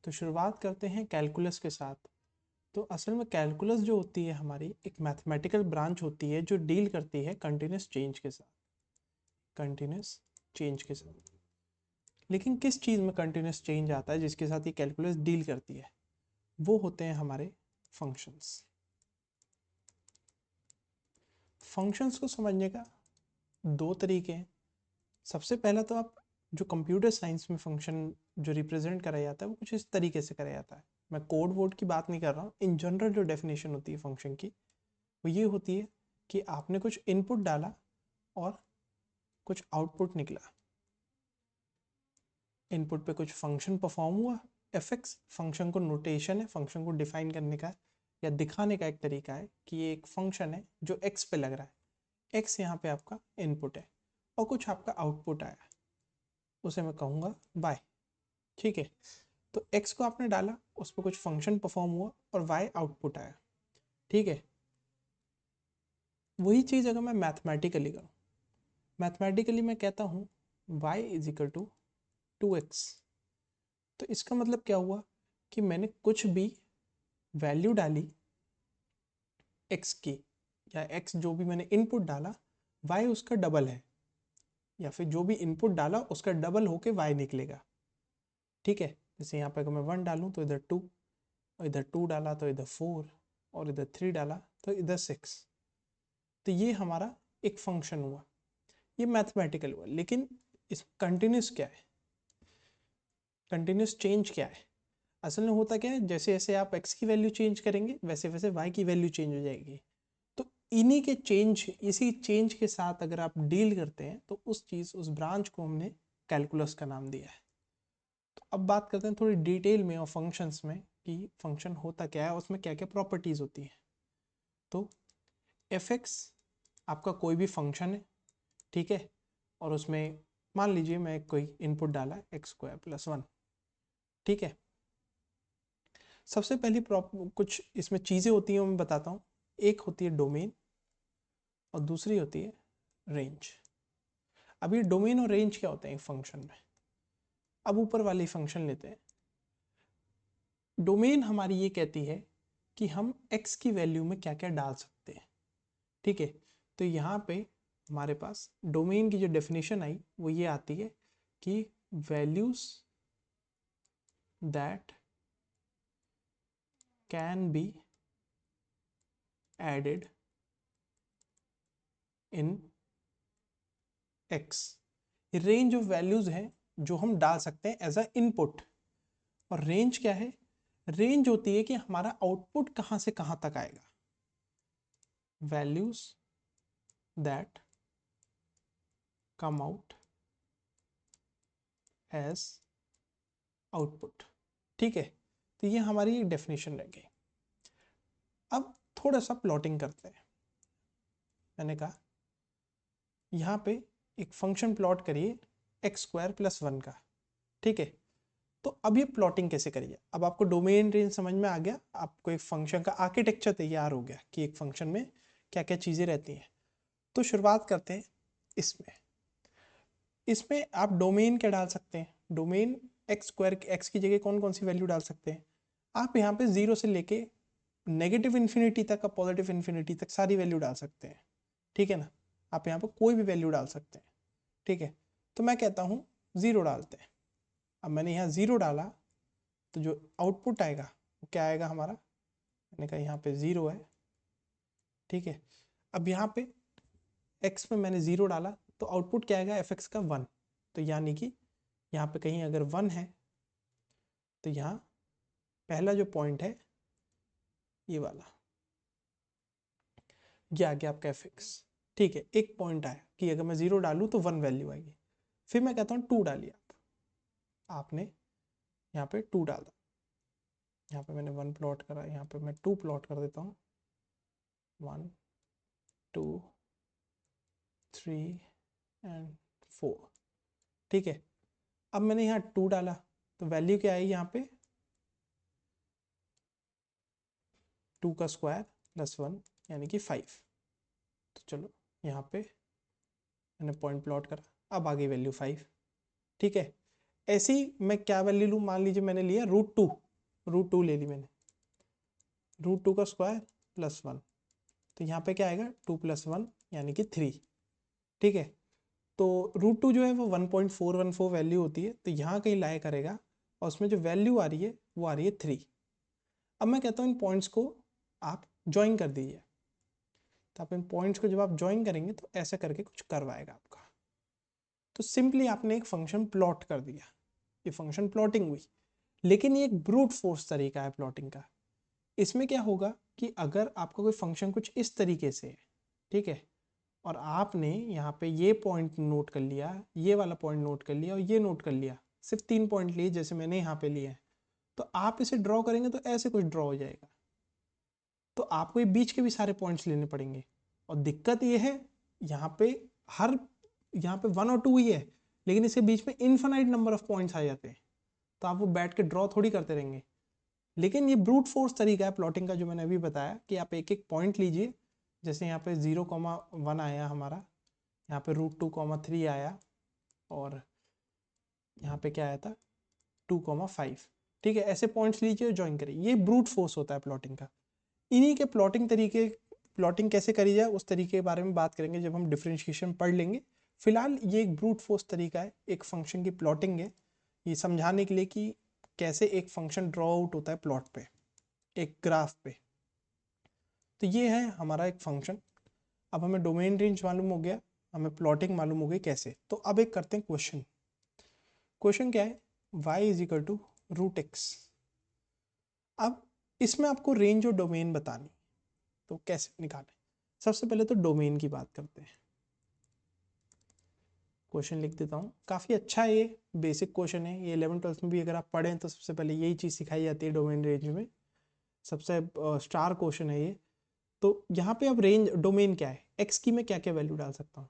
तो शुरुआत करते हैं कैलकुलस के साथ। तो असल में कैलकुलस जो होती है हमारी एक मैथमेटिकल ब्रांच होती है जो डील करती है कंटिन्यूस चेंज के साथ, कंटिन्यूस चेंज के साथ। लेकिन किस चीज़ में कंटिन्यूस चेंज आता है जिसके साथ ये कैलकुलस डील करती है, वो होते हैं हमारे फंक्शंस। फंक्शंस को समझने का दो तरीके हैं। सबसे पहला तो आप जो कंप्यूटर साइंस में फंक्शन जो रिप्रेजेंट कराया जाता है वो कुछ इस तरीके से कराया जाता है। मैं कोड वोड की बात नहीं कर रहा हूँ, इन जनरल जो डेफिनेशन होती है फंक्शन की वो ये होती है कि आपने कुछ इनपुट डाला और कुछ आउटपुट निकला। इनपुट पे कुछ फंक्शन परफॉर्म हुआ, एफएक्स फंक्शन को नोटेशन है, फंक्शन को डिफाइन करने का या दिखाने का एक तरीका है कि ये एक फंक्शन है जो एक्स पे लग रहा है। एक्स यहाँ पे आपका इनपुट है और कुछ आपका आउटपुट आया, उसे मैं कहूँगा वाई। ठीक है, तो x को आपने डाला, उस पर कुछ फंक्शन परफॉर्म हुआ और y आउटपुट आया। ठीक है, वही चीज़ अगर मैं मैथमेटिकली करूँ, मैथमेटिकली मैं कहता हूँ y is equal to 2x। तो इसका मतलब क्या हुआ कि मैंने कुछ भी वैल्यू डाली x की, या x जो भी मैंने इनपुट डाला y उसका डबल है, या फिर जो भी इनपुट डाला उसका डबल होके y निकलेगा। ठीक है, जैसे यहाँ पे अगर मैं 1 डालूँ तो इधर 2, और इधर 2 डाला तो इधर 4, और इधर 3 डाला तो इधर 6। तो ये हमारा एक फंक्शन हुआ, ये मैथमेटिकल हुआ। लेकिन इस कंटिन्यूस क्या है, कंटिन्यूस चेंज क्या है? असल में होता क्या है, जैसे जैसे आप x की वैल्यू चेंज करेंगे वैसे वैसे y की वैल्यू चेंज हो जाएगी। तो इन्हीं के चेंज, इसी चेंज के साथ अगर आप डील करते हैं तो उस चीज़, उस ब्रांच को हमने कैलकुलस का नाम दिया है। तो अब बात करते हैं थोड़ी डिटेल में और फंक्शंस में कि फंक्शन होता क्या है, उसमें क्या क्या प्रॉपर्टीज़ होती हैं। तो एफ आपका कोई भी फंक्शन है, ठीक है, और उसमें मान लीजिए मैं कोई इनपुट डाला x² + 1। ठीक है, सबसे पहली कुछ इसमें चीज़ें होती हैं मैं बताता हूँ। एक होती है डोमेन और दूसरी होती है रेंज। अब ये डोमेन और रेंज क्या होते हैं एक फंक्शन में? अब ऊपर वाली फंक्शन लेते हैं। डोमेन हमारी ये कहती है कि हम x की वैल्यू में क्या क्या डाल सकते हैं। ठीक है, तो यहाँ पे हमारे पास डोमेन की जो डेफिनेशन आई वो ये आती है कि values that can be added in x। Range of values है जो हम डाल सकते हैं एज अ इनपुट। और रेंज क्या है? रेंज होती है कि हमारा आउटपुट कहाँ से कहाँ तक आएगा। Values that come out as output. ठीक है, तो ये हमारी डेफिनेशन रह गई। अब थोड़ा सा प्लॉटिंग करते हैं। मैंने कहा यहाँ पे एक फंक्शन प्लॉट करिए x² + 1 का। ठीक है, तो अब ये प्लॉटिंग कैसे करिए? अब आपको डोमेन रेंज समझ में आ गया, आपको एक फंक्शन का आर्किटेक्चर तैयार हो गया कि एक फंक्शन में क्या क्या चीज़ें रहती हैं। तो शुरुआत करते हैं इसमें। इसमें आप डोमेन क्या डाल सकते हैं? डोमेन x² x की जगह कौन कौन सी वैल्यू डाल सकते हैं? आप यहाँ पे 0 से लेके नेगेटिव इन्फिनिटी तक, पॉजिटिव इन्फिनिटी तक सारी वैल्यू डाल सकते हैं। ठीक है ना, आप यहाँ पर कोई भी वैल्यू डाल सकते हैं। ठीक है, तो मैं कहता हूँ 0 डालते हैं। अब मैंने यहाँ 0 डाला तो जो आउटपुट आएगा वो क्या आएगा हमारा? मैंने कहा यहाँ पे 0 है। ठीक है, अब यहाँ पे x में मैंने 0 डाला तो आउटपुट क्या आएगा? fx का 1। तो यानी कि यहाँ पे कहीं अगर 1 है तो यहाँ पहला जो पॉइंट है ये वाला, ये आ गया आपका fx। ठीक है, एक पॉइंट आया कि अगर मैं 0 डालूँ तो 1 वैल्यू आएगी। फिर मैं कहता हूँ 2 डालिए। आपने यहाँ पे 2 डाला, यहाँ पे मैंने 1 प्लॉट करा, यहाँ पे मैं 2 प्लॉट कर देता हूँ। 1 2 3 एंड 4। ठीक है, अब मैंने यहाँ 2 डाला तो वैल्यू क्या आई यहाँ पे? 2 का स्क्वायर + 1 यानी कि 5। तो चलो यहाँ पे मैंने पॉइंट प्लॉट करा, अब आ गई वैल्यू 5। ठीक है, ऐसी मैं क्या वैल्यू लूँ, मान लीजिए मैंने लिया √2 ले ली मैंने, √2 का स्क्वायर प्लस 1, तो यहाँ पे क्या आएगा 2 + 1 यानी कि 3। ठीक है, तो √2 जो है वो 1.414 वैल्यू होती है, तो यहाँ कहीं लाया करेगा और उसमें जो वैल्यू आ रही है वो आ रही है 3। अब मैं कहता हूँ इन पॉइंट्स को आप ज्वाइन कर दीजिए, तो आप इन पॉइंट्स को जब आप ज्वाइन करेंगे तो ऐसा करके कुछ कर्व आएगा आपका। तो सिंपली आपने एक फंक्शन प्लॉट कर दिया, ये फंक्शन प्लॉटिंग हुई। लेकिन ये एक ब्रूट फोर्स तरीका है प्लॉटिंग का। इसमें क्या होगा कि अगर आपका कोई फंक्शन कुछ इस तरीके से है, ठीक है, और आपने यहाँ पे ये पॉइंट नोट कर लिया, ये वाला पॉइंट नोट कर लिया और ये नोट कर लिया, सिर्फ 3 पॉइंट लिए जैसे मैंने यहाँ पे लिए हैं, तो आप इसे ड्रॉ करेंगे तो ऐसे कुछ ड्रॉ हो जाएगा। तो आपको ये बीच के भी सारे पॉइंट्स लेने पड़ेंगे, और दिक्कत ये है यहाँ पे यहाँ पे 1 और 2 ही है, लेकिन इसके बीच में इन्फिनाइट नंबर ऑफ पॉइंट्स आ जाते हैं, तो आप वो बैठ के ड्रॉ थोड़ी करते रहेंगे। लेकिन ये ब्रूट फोर्स तरीका है प्लॉटिंग का जो मैंने अभी बताया, कि आप एक एक पॉइंट लीजिए, जैसे यहाँ पे 0,1 आया हमारा, यहाँ पे √2,3 आया, और यहाँ पे क्या आया था 2,5। ठीक है, ऐसे पॉइंट्स लीजिए और ज्वाइन करिए, ये ब्रूट फोर्स होता है प्लॉटिंग का। इन्हीं के प्लॉटिंग कैसे करी जाए उस तरीके के बारे में बात करेंगे जब हम डिफरेंशिएशन पढ़ लेंगे। फिलहाल ये एक ब्रूट फोर्स तरीका है, एक फंक्शन की प्लॉटिंग है, ये समझाने के लिए कि कैसे एक फंक्शन ड्रॉ आउट होता है प्लॉट पे, एक ग्राफ पे। तो ये है हमारा एक फंक्शन। अब हमें डोमेन रेंज मालूम हो गया, हमें प्लॉटिंग मालूम हो गई कैसे। तो अब एक करते हैं क्वेश्चन। क्वेश्चन क्या है, y = √x। अब इसमें आपको रेंज और डोमेन बतानी, तो कैसे निकालें। सबसे पहले तो डोमेन की बात करते हैं। क्वेश्चन लिख देता हूँ, काफ़ी अच्छा है, ये बेसिक क्वेश्चन है, ये 11th-12th में भी अगर आप पढ़ें तो सबसे पहले यही चीज़ सिखाई जाती है डोमेन रेंज में, सबसे स्टार क्वेश्चन है ये। तो यहाँ पे अब रेंज डोमेन क्या है, एक्स की मैं क्या क्या वैल्यू डाल सकता हूँ।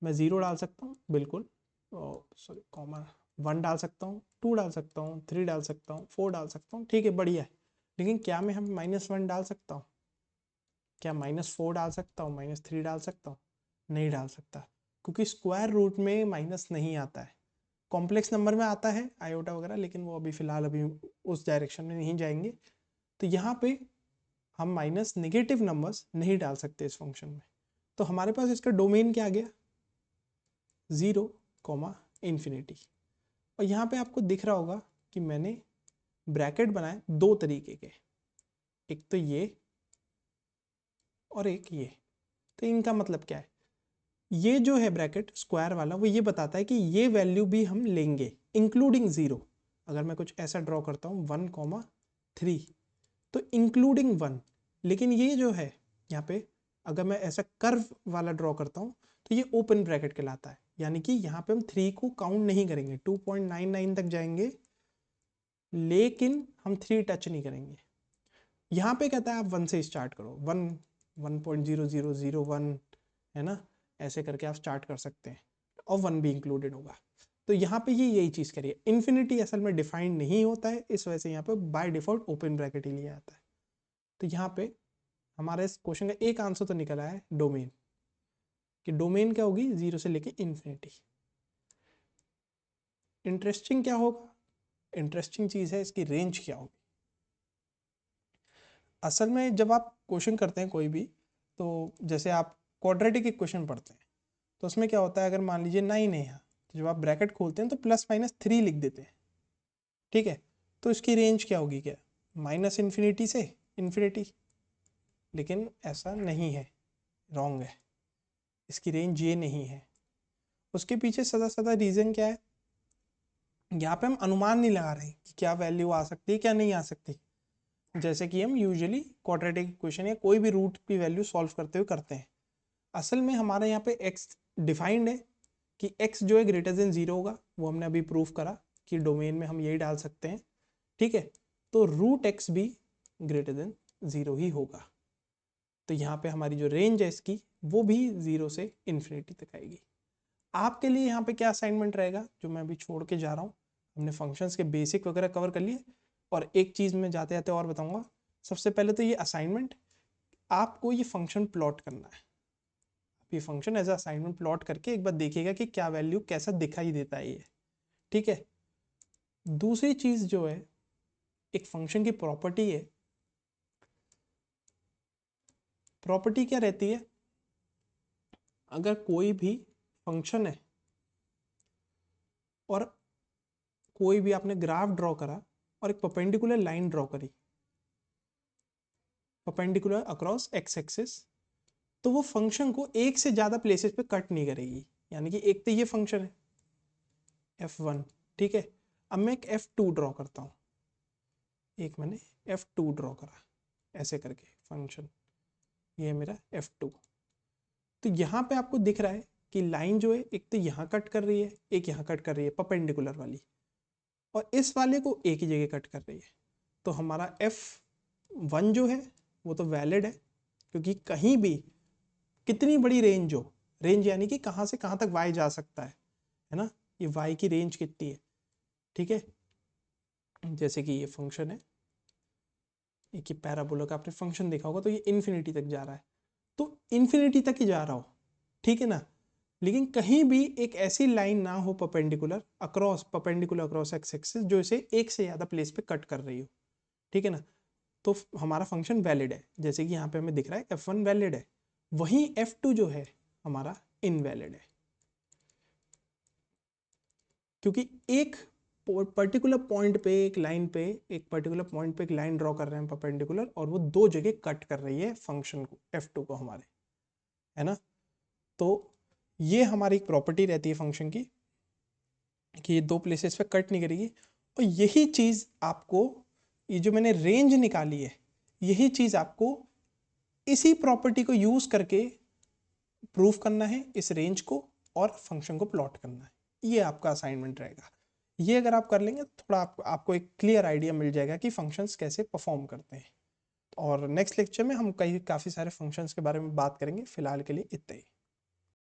मैं 0 डाल सकता हूँ बिल्कुल, सॉरी कॉमा 1 डाल सकता हूँ, 2 डाल सकता हूँ, 3 डाल सकता हूँ, 4 डाल सकता हूँ, ठीक है बढ़िया है। लेकिन क्या मैं हम -1 डाल सकता हूँ, क्या -4 डाल सकता हूँ, -3 डाल सकता हूँ, नहीं डाल सकता, क्योंकि स्क्वायर रूट में माइनस नहीं आता है, कॉम्प्लेक्स नंबर में आता है आयोटा वगैरह, लेकिन वो अभी फिलहाल अभी उस डायरेक्शन में नहीं जाएंगे। तो यहाँ पे हम नेगेटिव नंबर्स नहीं डाल सकते इस फंक्शन में। तो हमारे पास इसका डोमेन क्या आ गया, 0, ∞। और यहाँ पे आपको दिख रहा होगा कि मैंने ब्रैकेट बनाए दो तरीके के, एक तो ये और एक ये। तो इनका मतलब क्या है, ये जो है ब्रैकेट स्क्वायर वाला वो ये बताता है कि ये वैल्यू भी हम लेंगे इंक्लूडिंग 0। अगर मैं कुछ ऐसा ड्रॉ करता हूँ 1,3, तो इंक्लूडिंग 1। लेकिन ये जो है यहाँ पे अगर मैं ऐसा कर्व वाला ड्रॉ करता हूँ तो ये ओपन ब्रैकेट कहलाता है, यानी कि यहाँ पे हम 3 को काउंट नहीं करेंगे, 2.99 तक जाएंगे लेकिन हम 3 टच नहीं करेंगे। यहाँ पे कहता है आप 1 से स्टार्ट करो, 1.0001 है ना, ऐसे करके आप स्टार्ट कर सकते हैं और 1 भी इंक्लूडेड होगा। तो यहाँ पे ये यही चीज़ करिए, इन्फिनिटी असल में डिफाइंड नहीं होता है, इस वजह से यहाँ पे बाय डिफॉल्ट ओपन ब्रैकेट ही लिया जाता है। तो यहाँ पे हमारे इस क्वेश्चन का एक आंसर तो निकला है डोमेन, कि डोमेन क्या होगी 0 से लेके इन्फिनिटी। इंटरेस्टिंग क्या होगा, इंटरेस्टिंग चीज़ है इसकी रेंज क्या होगी। असल में जब आप क्वेश्चन करते हैं कोई भी, तो जैसे आप क्वाड्रेटिक इक्वेशन पढ़ते हैं तो उसमें क्या होता है, अगर मान लीजिए 9 है यहाँ, तो जब आप ब्रैकेट खोलते हैं तो ±3 लिख देते हैं, ठीक है। तो इसकी रेंज क्या होगी, क्या -∞ से इन्फिनिटी, लेकिन ऐसा नहीं है, रॉन्ग है, इसकी रेंज ये नहीं है। उसके पीछे सदा सदा रीज़न क्या है, यहाँ पे हम अनुमान नहीं लगा रहे कि क्या वैल्यू आ सकती है क्या नहीं आ सकती, जैसे कि हम यूजुअली क्वाड्रेटिक इक्वेशन या कोई भी रूट की वैल्यू सॉल्व करते हुए करते हैं। असल में हमारे यहाँ पे x डिफाइंड है कि x जो है >0 होगा, वो हमने अभी प्रूफ करा कि डोमेन में हम यही डाल सकते हैं, ठीक है। तो √x भी >0 ही होगा। तो यहाँ पे हमारी जो रेंज है इसकी वो भी 0 से इन्फिनिटी तक आएगी। आपके लिए यहाँ पे क्या असाइनमेंट रहेगा जो मैं अभी छोड़ के जा रहा हूँ, हमने फंक्शंस के बेसिक वगैरह कवर कर लिए, और एक चीज़ मैं जाते जाते और बताऊँगा। सबसे पहले तो ये असाइनमेंट, आपको ये फंक्शन प्लॉट करना है। ये function as a assignment plot करके एक बार देखिएगा कि क्या वैल्यू कैसा दिखाई देता है ये, ठीक है। दूसरी चीज जो है, एक फंक्शन की प्रॉपर्टी है। प्रॉपर्टी क्या रहती है? अगर कोई भी फंक्शन है और कोई भी आपने ग्राफ ड्रॉ करा और एक परपेंडिकुलर लाइन ड्रॉ करी, परपेंडिकुलर अक्रॉस एक्स एक्सिस, तो वो फंक्शन को एक से ज्यादा प्लेसेस पे कट नहीं करेगी। यानी कि एक तो ये फंक्शन है f1, ठीक है। अब मैं एक f2 ड्रॉ करता हूँ, एक मैंने f2 ड्रॉ करा ऐसे करके फंक्शन, ये है मेरा f2। तो यहाँ पे आपको दिख रहा है कि लाइन जो है एक तो यहाँ कट कर रही है, एक यहाँ कट कर रही है परपेंडिकुलर वाली, और इस वाले को एक ही जगह कट कर रही है। तो हमारा f1 जो है वो तो वैलिड है, क्योंकि कहीं भी कितनी बड़ी रेंज हो, रेंज यानी कि कहाँ से कहाँ तक y जा सकता है ना, ये y की रेंज कितनी है, ठीक है। जैसे कि ये फंक्शन है, एक ही पैराबोला का आपने फंक्शन देखा होगा, तो ये इन्फिनिटी तक जा रहा है, तो इन्फिनिटी तक ही जा रहा हो, ठीक है ना। लेकिन कहीं भी एक ऐसी लाइन ना हो परपेंडिकुलर अक्रॉस एक्स एक्सिस जो इसे एक से ज़्यादा प्लेस पे कट कर रही हो, ठीक है ना। तो हमारा फंक्शन वैलिड है। जैसे कि यहाँ पे हमें दिख रहा है f1 वैलिड है, वहीं f2 जो है हमारा इनवैलिड है, क्योंकि एक पर्टिकुलर पॉइंट पे एक लाइन पे, एक पर्टिकुलर पॉइंट पे एक लाइन ड्रॉ कर रहे हैं परपेंडिकुलर, और वो दो जगह कट कर रही है फंक्शन को, f2 को हमारे, है ना। तो ये हमारी एक प्रॉपर्टी रहती है फंक्शन की कि ये दो प्लेसेस पे कट नहीं करेगी। और यही चीज़ आपको, ये जो मैंने रेंज निकाली है, यही चीज़ आपको इसी प्रॉपर्टी को यूज़ करके प्रूफ करना है, इस रेंज को, और फंक्शन को प्लॉट करना है। ये आपका असाइनमेंट रहेगा। ये अगर आप कर लेंगे तो थोड़ा आपको एक क्लियर आइडिया मिल जाएगा कि फंक्शंस कैसे परफॉर्म करते हैं। और नेक्स्ट लेक्चर में हम काफ़ी सारे फंक्शंस के बारे में बात करेंगे। फिलहाल के लिए इतना ही।